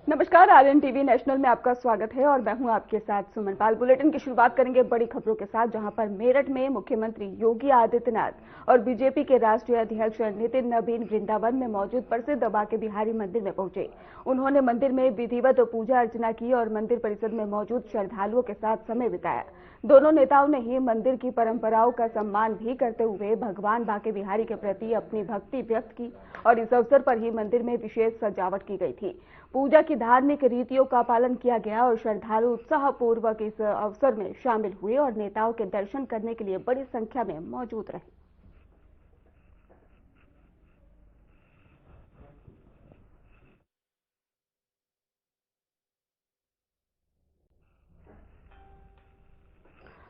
नमस्कार, Aryan TV national में आपका स्वागत है और मैं हूं आपके साथ सुमन पाल। बुलेटिन की शुरुआत करेंगे बड़ी खबरों के साथ, जहां पर मेरठ में मुख्यमंत्री योगी आदित्यनाथ और बीजेपी के राष्ट्रीय अध्यक्ष नितिन नबीन वृंदावन में मौजूद प्रसिद्ध बांके बिहारी मंदिर में पहुंचे। उन्होंने मंदिर में विधिवत पूजा अर्चना की और मंदिर परिसर में मौजूद श्रद्धालुओं के साथ समय बिताया। दोनों नेताओं ने ही मंदिर की परंपराओं का सम्मान भी करते हुए भगवान बांके बिहारी के प्रति अपनी भक्ति व्यक्त की और इस अवसर पर ही मंदिर में विशेष सजावट की गई थी। पूजा की धार्मिक रीतियों का पालन किया गया और श्रद्धालु उत्साहपूर्वक इस अवसर में शामिल हुए और नेताओं के दर्शन करने के लिए बड़ी संख्या में मौजूद रहे।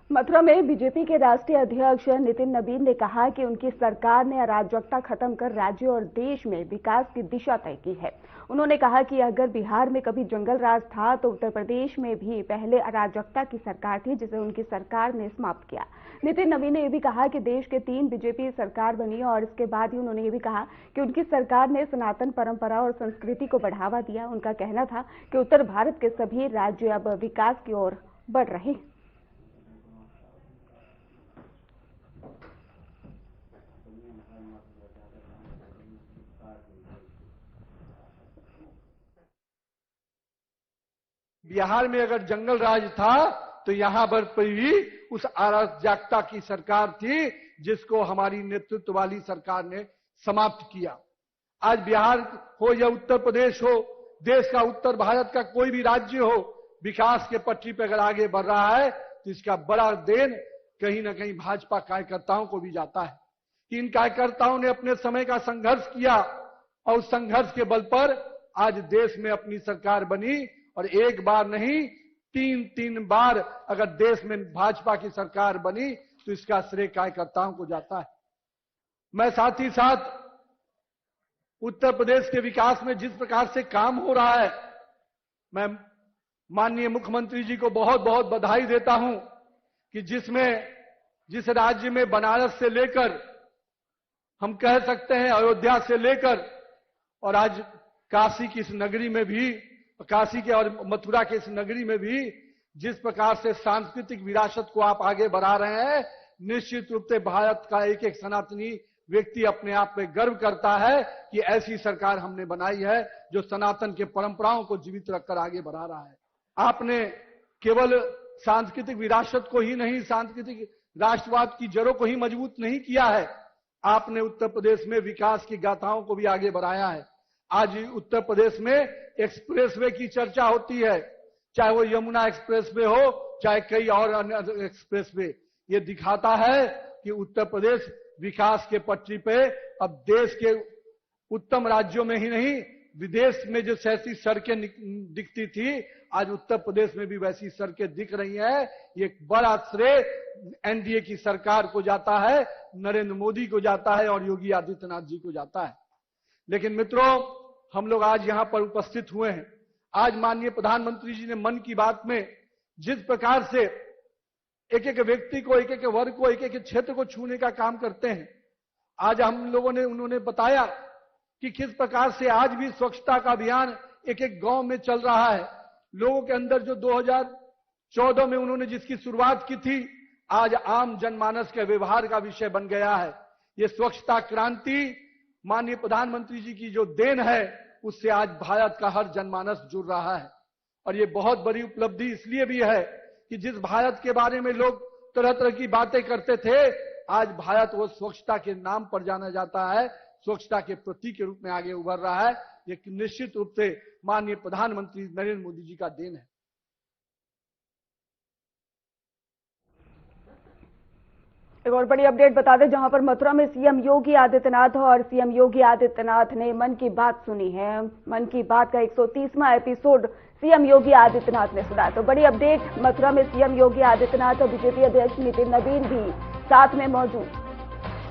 मथुरा में बीजेपी के राष्ट्रीय अध्यक्ष नितिन नबीन ने कहा कि उनकी सरकार ने अराजकता खत्म कर राज्य और देश में विकास की दिशा तय की है। उन्होंने कहा कि अगर बिहार में कभी जंगल राज था तो उत्तर प्रदेश में भी पहले अराजकता की सरकार थी, जिसे उनकी सरकार ने समाप्त किया। नितिन नबीन ने यह भी कहा कि देश के 3 बीजेपी सरकार बनी और इसके बाद ही उन्होंने ये भी कहा कि उनकी सरकार ने सनातन परंपरा और संस्कृति को बढ़ावा दिया। उनका कहना था कि उत्तर भारत के सभी राज्य अब विकास की ओर बढ़ रहे हैं। बिहार में अगर जंगल राज था तो यहां पर भी उस अराजकता की सरकार थी, जिसको हमारी नेतृत्व वाली सरकार ने समाप्त किया। आज बिहार हो या उत्तर प्रदेश हो, देश का उत्तर भारत का कोई भी राज्य हो, विकास के पटरी पर अगर आगे बढ़ रहा है तो इसका बड़ा देन कहीं ना कहीं भाजपा कार्यकर्ताओं को भी जाता है। इन कार्यकर्ताओं ने अपने समय का संघर्ष किया और उस संघर्ष के बल पर आज देश में अपनी सरकार बनी और एक बार नहीं 3 बार अगर देश में भाजपा की सरकार बनी तो इसका श्रेय कार्यकर्ताओं को जाता है। मैं साथ ही साथ उत्तर प्रदेश के विकास में जिस प्रकार से काम हो रहा है, मैं माननीय मुख्यमंत्री जी को बहुत बहुत बधाई देता हूं कि जिस राज्य में बनारस से लेकर हम कह सकते हैं अयोध्या से लेकर और आज काशी की इस नगरी में भी, काशी के और मथुरा के इस नगरी में भी जिस प्रकार से सांस्कृतिक विरासत को आप आगे बढ़ा रहे हैं, निश्चित रूप से भारत का एक एक सनातनी व्यक्ति अपने आप में गर्व करता है कि ऐसी सरकार हमने बनाई है जो सनातन के परंपराओं को जीवित रखकर आगे बढ़ा रहा है। आपने केवल सांस्कृतिक विरासत को ही नहीं, सांस्कृतिक राष्ट्रवाद की जड़ों को ही मजबूत नहीं किया है, आपने उत्तर प्रदेश में विकास की गाथाओं को भी आगे बढ़ाया है। आज उत्तर प्रदेश में एक्सप्रेसवे की चर्चा होती है, चाहे वो यमुना एक्सप्रेसवे हो, चाहे कई और अन्य एक्सप्रेसवे। ये दिखाता है कि उत्तर प्रदेश विकास के पटरी पे अब देश के उत्तम राज्यों में ही नहीं, विदेश में जो ऐसी सड़कें दिखती थी, आज उत्तर प्रदेश में भी वैसी सड़कें दिख रही हैं। ये बड़ा श्रेय एनडीए की सरकार को जाता है, नरेंद्र मोदी को जाता है और योगी आदित्यनाथ जी को जाता है। लेकिन मित्रों, हम लोग आज यहां पर उपस्थित हुए हैं। आज माननीय प्रधानमंत्री जी ने मन की बात में जिस प्रकार से एक एक व्यक्ति को, एक एक वर्ग को, एक एक क्षेत्र को छूने का काम करते हैं, आज हम लोगों ने उन्होंने बताया कि किस प्रकार से आज भी स्वच्छता का अभियान एक एक गांव में चल रहा है। लोगों के अंदर जो 2014 में उन्होंने जिसकी शुरुआत की थी, आज आम जनमानस के व्यवहार का विषय बन गया है। ये स्वच्छता क्रांति माननीय प्रधानमंत्री जी की जो देन है, उससे आज भारत का हर जनमानस जुड़ रहा है। और ये बहुत बड़ी उपलब्धि इसलिए भी है कि जिस भारत के बारे में लोग तरह तरह की बातें करते थे, आज भारत वो स्वच्छता के नाम पर जाना जाता है, स्वच्छता के प्रतीक के रूप में आगे उभर रहा है। ये निश्चित रूप से माननीय प्रधानमंत्री नरेंद्र मोदी जी का देन है। एक और बड़ी अपडेट बता दें, जहां पर मथुरा में सीएम योगी आदित्यनाथ और सीएम योगी आदित्यनाथ ने मन की बात सुनी है। मन की बात का 130वां एपिसोड सीएम योगी आदित्यनाथ ने सुना। तो बड़ी अपडेट, मथुरा में सीएम योगी आदित्यनाथ और बीजेपी अध्यक्ष नितिन नबीन भी साथ में मौजूद।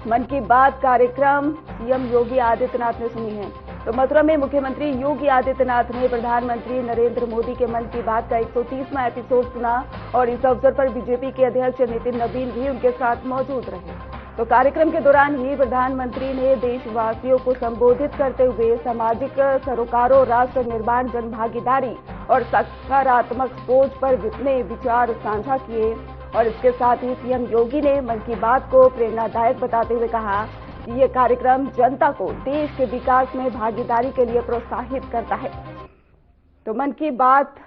मन की बात कार्यक्रम सीएम योगी आदित्यनाथ ने सुनी है। तो मथुरा में मुख्यमंत्री योगी आदित्यनाथ ने प्रधानमंत्री नरेंद्र मोदी के मन की बात का 130वां एपिसोड सुना और इस अवसर पर बीजेपी के अध्यक्ष नितिन नबीन भी उनके साथ मौजूद रहे। तो कार्यक्रम के दौरान ही प्रधानमंत्री ने देशवासियों को संबोधित करते हुए सामाजिक सरोकारों, राष्ट्र निर्माण, जन भागीदारी और सकारात्मक सोच पर अपने विचार साझा किए। और इसके साथ ही सीएम योगी ने मन की बात को प्रेरणादायक बताते हुए कहा कि ये कार्यक्रम जनता को देश के विकास में भागीदारी के लिए प्रोत्साहित करता है। तो मन की बात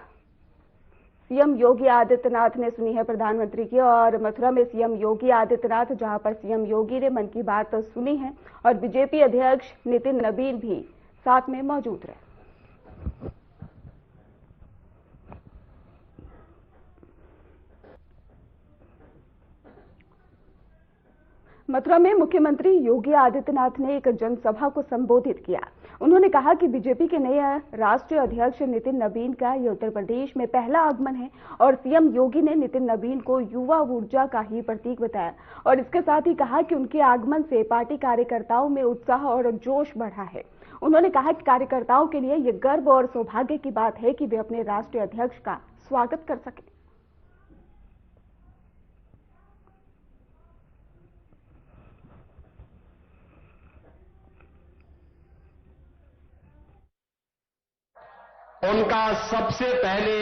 सीएम योगी आदित्यनाथ ने सुनी है प्रधानमंत्री की, और मथुरा में सीएम योगी आदित्यनाथ, जहां पर सीएम योगी ने मन की बात सुनी है और बीजेपी अध्यक्ष नितिन नबीन भी साथ में मौजूद रहे। मथुरा में मुख्यमंत्री योगी आदित्यनाथ ने एक जनसभा को संबोधित किया। उन्होंने कहा कि बीजेपी के नए राष्ट्रीय अध्यक्ष नितिन नबीन का ये उत्तर प्रदेश में पहला आगमन है और सीएम योगी ने नितिन नबीन को युवा ऊर्जा का ही प्रतीक बताया और इसके साथ ही कहा कि उनके आगमन से पार्टी कार्यकर्ताओं में उत्साह और जोश बढ़ा है। उन्होंने कहा कि कार्यकर्ताओं के लिए ये गर्व और सौभाग्य की बात है कि वे अपने राष्ट्रीय अध्यक्ष का स्वागत कर सकें। उनका सबसे पहले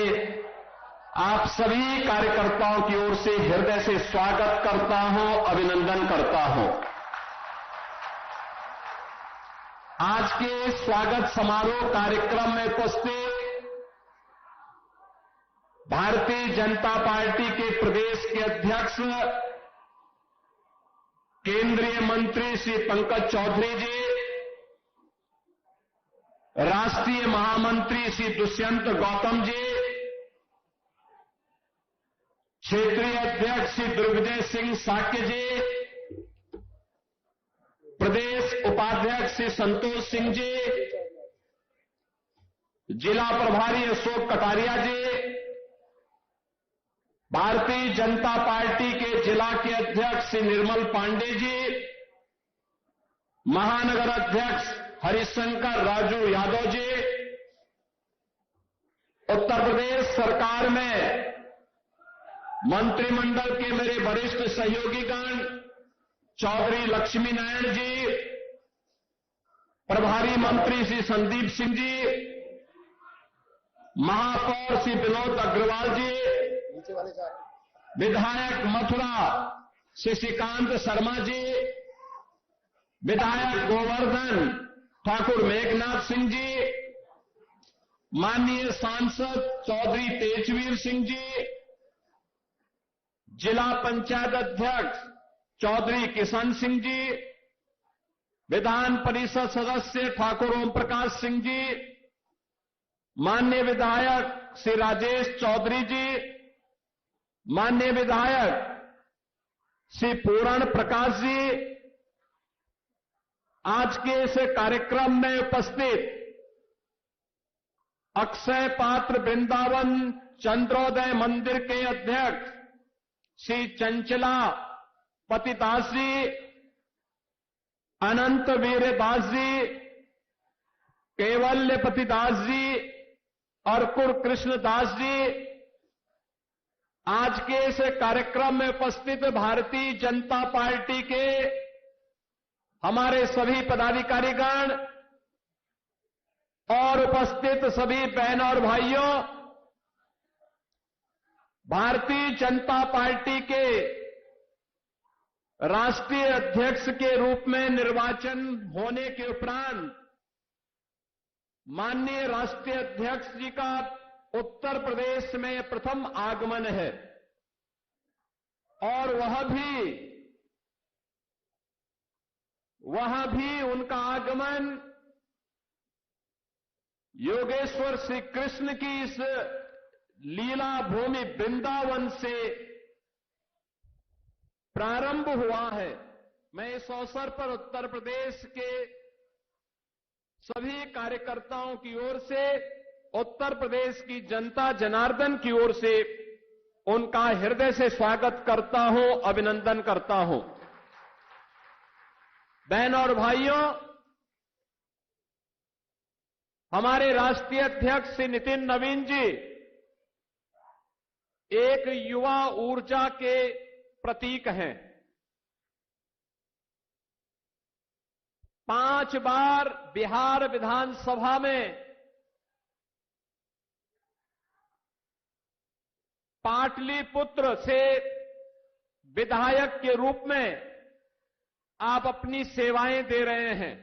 आप सभी कार्यकर्ताओं की ओर से हृदय से स्वागत करता हूं, अभिनंदन करता हूं। आज के स्वागत समारोह कार्यक्रम में उपस्थित भारतीय जनता पार्टी के प्रदेश के अध्यक्ष केंद्रीय मंत्री श्री पंकज चौधरी जी, राष्ट्रीय महामंत्री श्री दुष्यंत गौतम जी, क्षेत्रीय अध्यक्ष श्री दुर्विजय सिंह साक्य जी, प्रदेश उपाध्यक्ष श्री संतोष सिंह जी, जिला प्रभारी अशोक कटारिया जी, भारतीय जनता पार्टी के जिला के अध्यक्ष श्री निर्मल पांडे जी, महानगर अध्यक्ष हरिशंकर राजू यादव जी, उत्तर प्रदेश सरकार में मंत्रिमंडल के मेरे वरिष्ठ सहयोगीगण चौधरी लक्ष्मी नारायण जी, प्रभारी मंत्री श्री संदीप सिंह जी, महापौर श्री विनोद अग्रवाल जी, विधायक मथुरा श्री श्रीकांत शर्मा जी, विधायक गोवर्धन ठाकुर मेघनाथ सिंह जी, माननीय सांसद चौधरी तेजवीर सिंह जी, जिला पंचायत अध्यक्ष चौधरी किशन सिंह जी, विधान परिषद सदस्य ठाकुर ओम प्रकाश सिंह जी, माननीय विधायक श्री राजेश चौधरी जी, माननीय विधायक श्री पूरण प्रकाश जी, आज के इस कार्यक्रम में उपस्थित अक्षय पात्र वृंदावन चंद्रोदय मंदिर के अध्यक्ष श्री चंचला पतिदास जी, अनंत वीरदास जी, केवल्य पतिदास जी, अर्कुर कृष्णदास जी, आज के इस कार्यक्रम में उपस्थित भारतीय जनता पार्टी के हमारे सभी पदाधिकारीगण और उपस्थित सभी बहन और भाइयों, भारतीय जनता पार्टी के राष्ट्रीय अध्यक्ष के रूप में निर्वाचन होने के उपरांत माननीय राष्ट्रीय अध्यक्ष जी का उत्तर प्रदेश में प्रथम आगमन है और वहां भी उनका आगमन योगेश्वर श्री कृष्ण की इस लीला भूमि वृंदावन से प्रारंभ हुआ है। मैं इस अवसर पर उत्तर प्रदेश के सभी कार्यकर्ताओं की ओर से, उत्तर प्रदेश की जनता जनार्दन की ओर से उनका हृदय से स्वागत करता हूं, अभिनंदन करता हूं। बहन और भाइयों, हमारे राष्ट्रीय अध्यक्ष श्री नितिन नबीन जी एक युवा ऊर्जा के प्रतीक हैं। 5 बार बिहार विधानसभा में पाटलिपुत्र से विधायक के रूप में आप अपनी सेवाएं दे रहे हैं।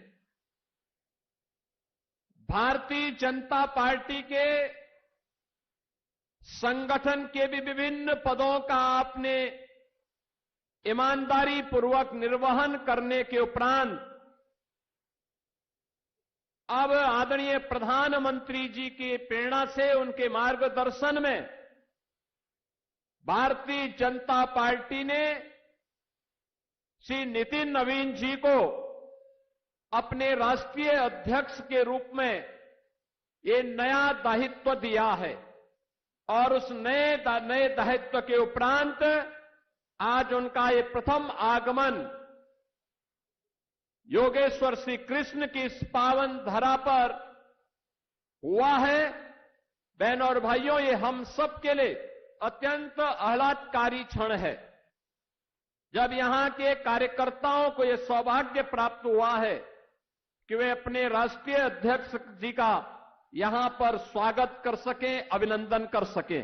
भारतीय जनता पार्टी के संगठन के भी विभिन्न पदों का आपने ईमानदारी पूर्वक निर्वहन करने के उपरांत अब आदरणीय प्रधानमंत्री जी की प्रेरणा से, उनके मार्गदर्शन में भारतीय जनता पार्टी ने श्री नितिन नवीन जी को अपने राष्ट्रीय अध्यक्ष के रूप में ये नया दायित्व दिया है और उस नए दायित्व के उपरांत आज उनका ये प्रथम आगमन योगेश्वर श्री कृष्ण की इस पावन धरा पर हुआ है। बहनों और भाइयों, ये हम सब के लिए अत्यंत आह्लादकारी क्षण है जब यहां के कार्यकर्ताओं को यह सौभाग्य प्राप्त हुआ है कि वे अपने राष्ट्रीय अध्यक्ष जी का यहां पर स्वागत कर सकें, अभिनंदन कर सकें।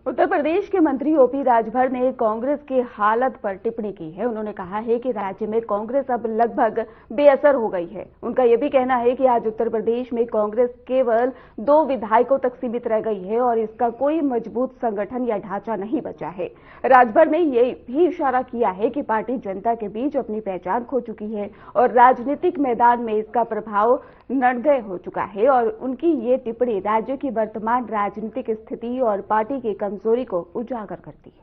उत्तर प्रदेश के मंत्री ओपी राजभर ने कांग्रेस की हालत पर टिप्पणी की है। उन्होंने कहा है कि राज्य में कांग्रेस अब लगभग बेअसर हो गई है। उनका यह भी कहना है कि आज उत्तर प्रदेश में कांग्रेस केवल 2 विधायकों तक सीमित रह गई है और इसका कोई मजबूत संगठन या ढांचा नहीं बचा है। राजभर ने यह भी इशारा किया है कि पार्टी जनता के बीच अपनी पहचान खो चुकी है और राजनीतिक मैदान में इसका प्रभाव नगण्य हो चुका है और उनकी ये टिप्पणी राज्य की वर्तमान राजनीतिक स्थिति और पार्टी की कमजोरी को उजागर करती है।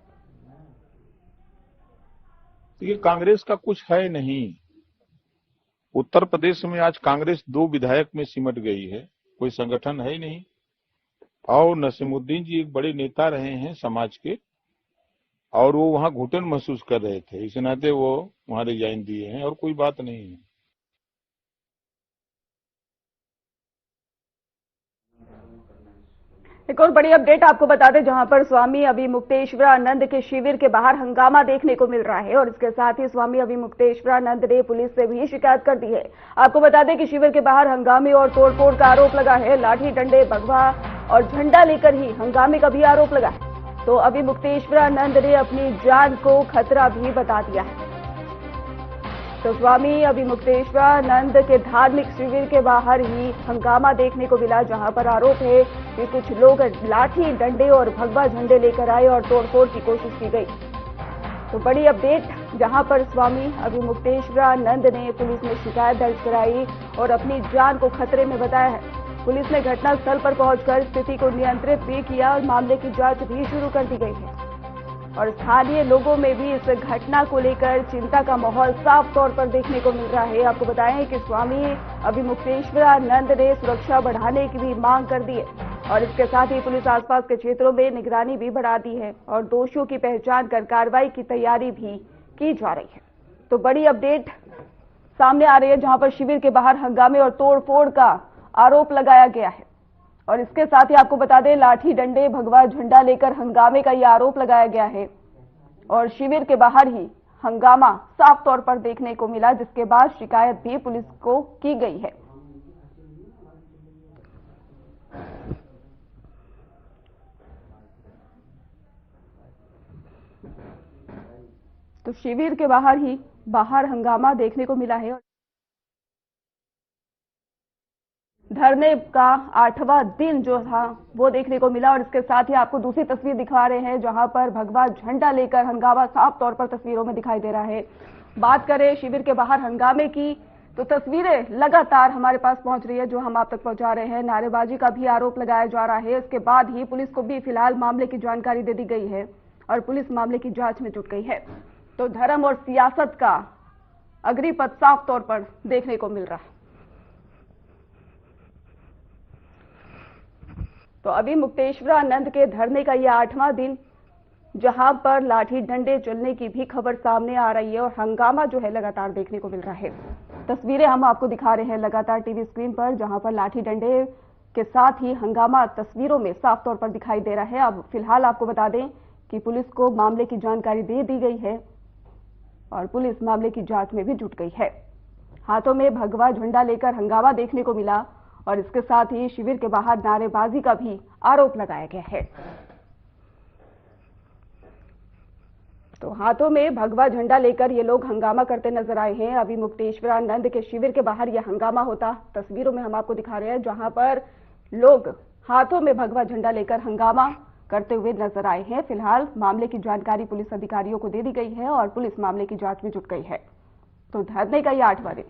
ये कांग्रेस का कुछ है नहीं। उत्तर प्रदेश में आज कांग्रेस 2 विधायक में सिमट गई है, कोई संगठन है ही नहीं। और नसीमुद्दीन जी एक बड़े नेता रहे हैं समाज के और वो वहां घुटन महसूस कर रहे थे, इस नाते वो वहां रिजाइन दिए हैं और कोई बात नहीं है। एक और बड़ी अपडेट आपको बता दें, जहां पर स्वामी अभिमुक्तेश्वरानंद के शिविर के बाहर हंगामा देखने को मिल रहा है और इसके साथ ही स्वामी अभिमुक्तेश्वरानंद ने पुलिस से भी शिकायत कर दी है। आपको बता दें कि शिविर के बाहर हंगामे और तोड़फोड़ का आरोप लगा है। लाठी डंडे भगवा और झंडा लेकर ही हंगामे का भी आरोप लगा है। तो अभिमुक्तेश्वरानंद ने अपनी जान को खतरा भी बता दिया है। तो स्वामी अभिमुक्तेश्वरानंद के धार्मिक शिविर के बाहर ही हंगामा देखने को मिला, जहां पर आरोप है कि कुछ लोग लाठी डंडे और भगवा झंडे लेकर आए और तोड़फोड़ की कोशिश की गई। तो बड़ी अपडेट, जहां पर स्वामी अभिमुक्तेश्वरानंद ने पुलिस में शिकायत दर्ज कराई और अपनी जान को खतरे में बताया है। पुलिस ने घटनास्थल पर पहुंचकर स्थिति को नियंत्रित भी किया और मामले की जांच भी शुरू कर दी गई है और स्थानीय लोगों में भी इस घटना को लेकर चिंता का माहौल साफ तौर पर देखने को मिल रहा है। आपको बताएं कि स्वामी अभिमुक्तेश्वरानंद ने सुरक्षा बढ़ाने की भी मांग कर दी है और इसके साथ ही पुलिस आसपास के क्षेत्रों में निगरानी भी बढ़ा दी है और दोषियों की पहचान कर कार्रवाई की तैयारी भी की जा रही है। तो बड़ी अपडेट सामने आ रही है, जहां पर शिविर के बाहर हंगामे और तोड़फोड़ का आरोप लगाया गया है और इसके साथ ही आपको बता दें, लाठी डंडे भगवा झंडा लेकर हंगामे का यह आरोप लगाया गया है और शिविर के बाहर ही हंगामा साफ तौर पर देखने को मिला, जिसके बाद शिकायत भी पुलिस को की गई है। तो शिविर के बाहर हंगामा देखने को मिला है। धरने का 8वां दिन जो था वो देखने को मिला और इसके साथ ही आपको दूसरी तस्वीर दिखा रहे हैं, जहां पर भगवा झंडा लेकर हंगामा साफ तौर पर तस्वीरों में दिखाई दे रहा है। बात करें शिविर के बाहर हंगामे की, तो तस्वीरें लगातार हमारे पास पहुंच रही है, जो हम आप तक पहुंचा रहे हैं। नारेबाजी का भी आरोप लगाया जा रहा है। इसके बाद ही पुलिस को भी फिलहाल मामले की जानकारी दे दी गई है और पुलिस मामले की जांच में जुट गई है। तो धर्म और सियासत का अग्निपथ साफ तौर पर देखने को मिल रहा है। तो अभिमुक्तेश्वरानंद के धरने का यह 8वां दिन, जहां पर लाठी डंडे चलने की भी खबर सामने आ रही है और हंगामा जो है लगातार देखने को मिल रहा है। तस्वीरें हम आपको दिखा रहे हैं लगातार टीवी स्क्रीन पर, जहां पर लाठी डंडे के साथ ही हंगामा तस्वीरों में साफ तौर पर दिखाई दे रहा है। अब फिलहाल आपको बता दें कि पुलिस को मामले की जानकारी दे दी गई है और पुलिस मामले की जांच में भी जुट गई है। हाथों में भगवा झंडा लेकर हंगामा देखने को मिला और इसके साथ ही शिविर के बाहर नारेबाजी का भी आरोप लगाया गया है। तो हाथों में भगवा झंडा लेकर ये लोग हंगामा करते नजर आए हैं। अभी मुक्तेश्वरानंद के शिविर के बाहर यह हंगामा होता तस्वीरों में हम आपको दिखा रहे हैं, जहां पर लोग हाथों में भगवा झंडा लेकर हंगामा करते हुए नजर आए हैं। फिलहाल मामले की जानकारी पुलिस अधिकारियों को दे दी गई है और पुलिस मामले की जांच में जुट गई है। तो धरने का यह 8वां दिन।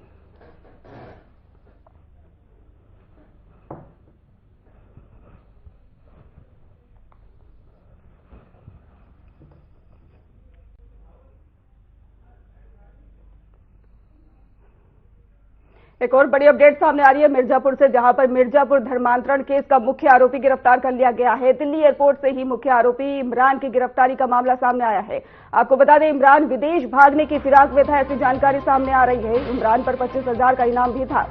एक और बड़ी अपडेट सामने आ रही है मिर्जापुर से, जहां पर मिर्जापुर धर्मांतरण केस का मुख्य आरोपी गिरफ्तार कर लिया गया है। दिल्ली एयरपोर्ट से ही मुख्य आरोपी इमरान की गिरफ्तारी का मामला सामने आया है। आपको बता दें, इमरान विदेश भागने की फिराक में था, ऐसी जानकारी सामने आ रही है। इमरान पर 25,000 का इनाम भी था।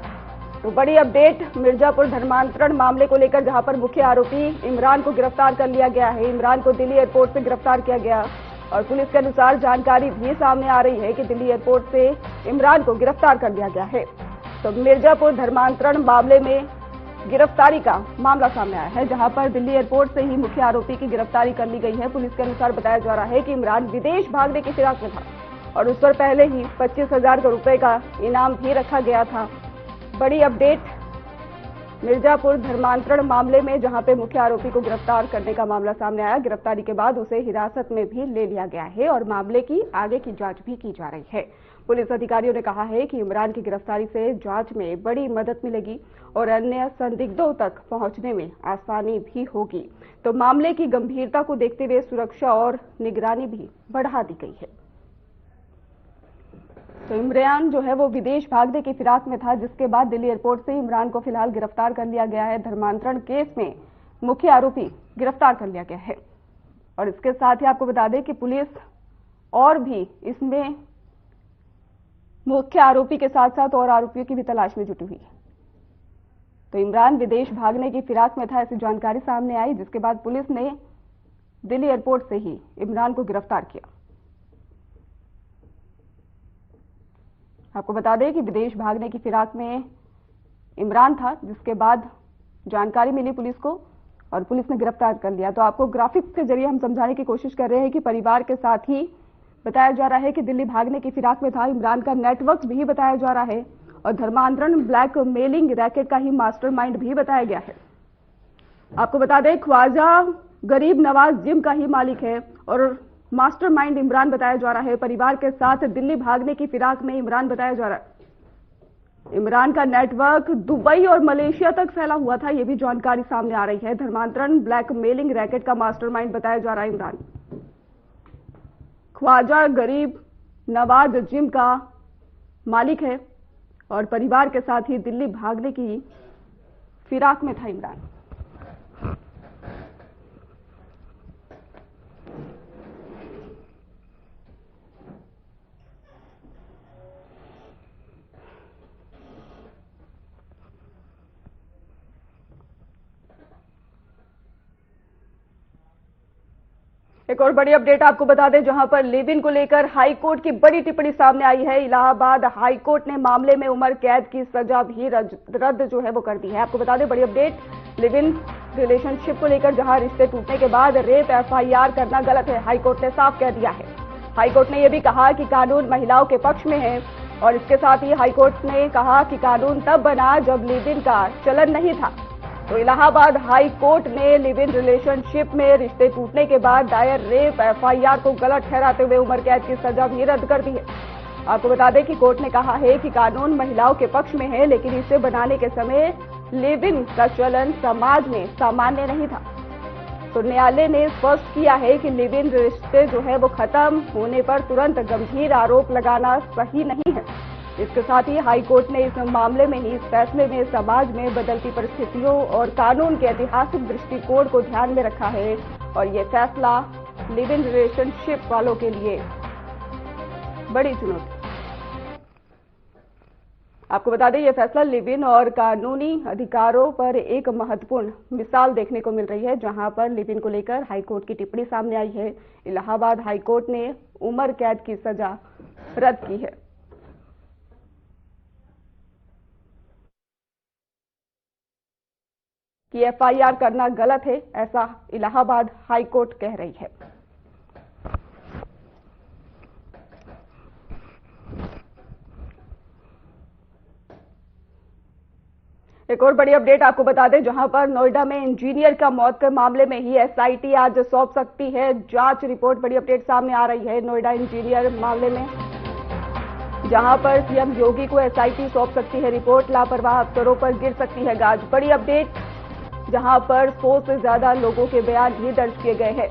तो बड़ी अपडेट मिर्जापुर धर्मांतरण मामले को लेकर, जहां पर मुख्य आरोपी इमरान को गिरफ्तार कर लिया गया है। इमरान को दिल्ली एयरपोर्ट से गिरफ्तार किया गया और पुलिस के अनुसार जानकारी भी सामने आ रही है कि दिल्ली एयरपोर्ट से इमरान को गिरफ्तार कर लिया गया है। तो मिर्जापुर धर्मांतरण मामले में गिरफ्तारी का मामला सामने आया है, जहां पर दिल्ली एयरपोर्ट से ही मुख्य आरोपी की गिरफ्तारी कर ली गई है। पुलिस के अनुसार बताया जा रहा है कि इमरान विदेश भागने की फिराक में था और उस पर पहले ही 25,000 रुपए का इनाम भी रखा गया था। बड़ी अपडेट मिर्जापुर धर्मांतरण मामले में, जहां पे मुख्य आरोपी को गिरफ्तार करने का मामला सामने आया। गिरफ्तारी के बाद उसे हिरासत में भी ले लिया गया है और मामले की आगे की जांच भी की जा रही है। पुलिस अधिकारियों ने कहा है कि इमरान की गिरफ्तारी से जांच में बड़ी मदद मिलेगी और अन्य संदिग्धों तक पहुंचने में आसानी भी होगी। तो मामले की गंभीरता को देखते हुए सुरक्षा और निगरानी भी बढ़ा दी गई है। तो इमरान जो है वो विदेश भागने की फिराक में था, जिसके बाद दिल्ली एयरपोर्ट से इमरान को फिलहाल गिरफ्तार कर लिया गया है। धर्मांतरण केस में मुख्य आरोपी गिरफ्तार कर लिया गया है और इसके साथ ही आपको बता दें कि पुलिस और भी इसमें मुख्य आरोपी के साथ साथ और आरोपियों की भी तलाश में जुटी हुई है। तो इमरान विदेश भागने की फिराक में था, ऐसी जानकारी सामने आई, जिसके बाद पुलिस ने दिल्ली एयरपोर्ट से ही इमरान को गिरफ्तार किया। आपको बता दें कि विदेश भागने की फिराक में इमरान था, जिसके बाद जानकारी मिली पुलिस को और पुलिस ने गिरफ्तार कर लिया। तो आपको ग्राफिक्स के जरिए हम समझाने की कोशिश कर रहे हैं कि परिवार के साथ ही बताया जा रहा है कि दिल्ली भागने की फिराक में था। इमरान का नेटवर्क भी बताया जा रहा है और धर्मांतरण ब्लैक मेलिंग रैकेट का ही मास्टरमाइंड भी बताया गया है। आपको बता दें, ख्वाजा गरीब नवाज जिम का ही मालिक है और मास्टरमाइंड इमरान बताया जा रहा है। परिवार के साथ दिल्ली भागने की फिराक में इमरान बताया जा रहा है। इमरान का नेटवर्क दुबई और मलेशिया तक फैला हुआ था, यह भी जानकारी सामने आ रही है। धर्मांतरण ब्लैक मेलिंग रैकेट का मास्टरमाइंड बताया जा रहा है इमरान। ख्वाजा गरीब नवाज जिम का मालिक है और परिवार के साथ ही दिल्ली भागने की फिराक में था इमरान। एक और बड़ी अपडेट आपको बता दें, जहां पर लिव इन को लेकर हाई कोर्ट की बड़ी टिप्पणी सामने आई है। इलाहाबाद हाई कोर्ट ने मामले में उम्र कैद की सजा भी रद्द जो है वो कर दी है। आपको बता दें, बड़ी अपडेट लिव इन रिलेशनशिप को लेकर, जहां रिश्ते टूटने के बाद रेप FIR करना गलत है, हाई कोर्ट ने साफ कह दिया है। हाई कोर्ट ने यह भी कहा कि कानून महिलाओं के पक्ष में है और इसके साथ ही हाई कोर्ट ने कहा कि कानून तब बना जब लिव इन का चलन नहीं था। तो इलाहाबाद हाई कोर्ट ने लिव इन रिलेशनशिप में रिश्ते टूटने के बाद दायर रेप FIR को गलत ठहराते हुए उम्र कैद की सजा भी रद्द कर दी है। आपको बता दें कि कोर्ट ने कहा है कि कानून महिलाओं के पक्ष में है, लेकिन इसे बनाने के समय लिव इन का चलन समाज में सामान्य नहीं था। तो न्यायालय ने स्पष्ट किया है कि लिव इन रिश्ते जो है वो खत्म होने पर तुरंत गंभीर आरोप लगाना सही नहीं है। इसके साथ ही हाई कोर्ट ने इस मामले में ही इस फैसले में समाज में बदलती परिस्थितियों और कानून के ऐतिहासिक दृष्टिकोण को ध्यान में रखा है और ये फैसला लिव इन रिलेशनशिप वालों के लिए बड़ी चुनौती। आपको बता दें ये फैसला लिव इन और कानूनी अधिकारों पर एक महत्वपूर्ण मिसाल देखने को मिल रही है, जहां पर लिव इन को लेकर हाईकोर्ट की टिप्पणी सामने आई है। इलाहाबाद हाईकोर्ट ने उम्र कैद की सजा रद्द की है। कि एफआईआर करना गलत है, ऐसा इलाहाबाद हाईकोर्ट कह रही है। एक और बड़ी अपडेट आपको बता दें, जहां पर नोएडा में इंजीनियर का मौत के मामले में ही एसआईटी आज सौंप सकती है जांच रिपोर्ट। बड़ी अपडेट सामने आ रही है नोएडा इंजीनियर मामले में, जहां पर सीएम योगी को एसआईटी सौंप सकती है रिपोर्ट। लापरवाह अफसरों पर गिर सकती है गाज। बड़ी अपडेट, जहां पर 100 से ज्यादा लोगों के बयान भी दर्ज किए गए हैं।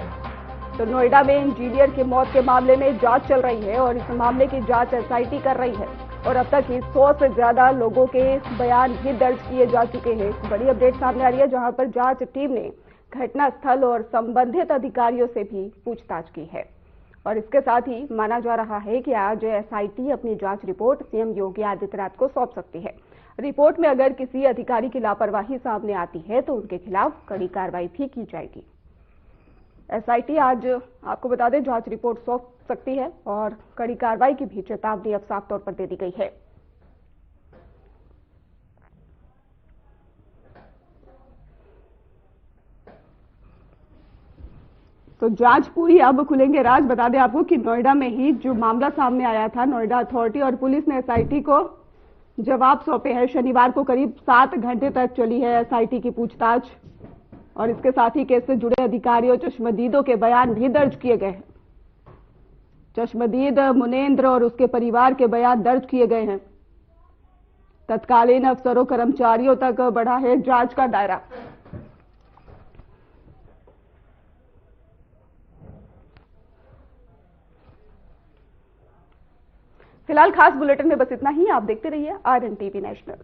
तो नोएडा में इंजीनियर की मौत के मामले में जांच चल रही है और इस मामले की जांच एसआईटी कर रही है और अब तक ही 100 से ज्यादा लोगों के बयान भी दर्ज किए जा चुके हैं। बड़ी अपडेट सामने आ रही है, जहां पर जांच टीम ने घटनास्थल और संबंधित अधिकारियों से भी पूछताछ की है और इसके साथ ही माना जा रहा है कि आज एसआईटी अपनी जांच रिपोर्ट सीएम योगी आदित्यनाथ को सौंप सकती है। रिपोर्ट में अगर किसी अधिकारी की लापरवाही सामने आती है तो उनके खिलाफ कड़ी कार्रवाई भी की जाएगी। एसआईटी आज आपको बता दें जांच रिपोर्ट सौंप सकती है और कड़ी कार्रवाई की भी चेतावनी अब साफ तौर पर दे दी गई है। तो जांच पूरी, अब खुलेंगे राज। बता दें आपको कि नोएडा में ही जो मामला सामने आया था, नोएडा अथॉरिटी और पुलिस ने एसआईटी को जवाब सौंपे हैं। शनिवार को करीब 7 घंटे तक चली है एसआईटी की पूछताछ और इसके साथ ही केस से जुड़े अधिकारियों चश्मदीदों के बयान भी दर्ज किए गए हैं। चश्मदीद मुनेंद्र और उसके परिवार के बयान दर्ज किए गए हैं। तत्कालीन अफसरों कर्मचारियों तक बढ़ा है जांच का दायरा। फिलहाल खास बुलेटिन में बस इतना ही। आप देखते रहिए RN TV नेशनल।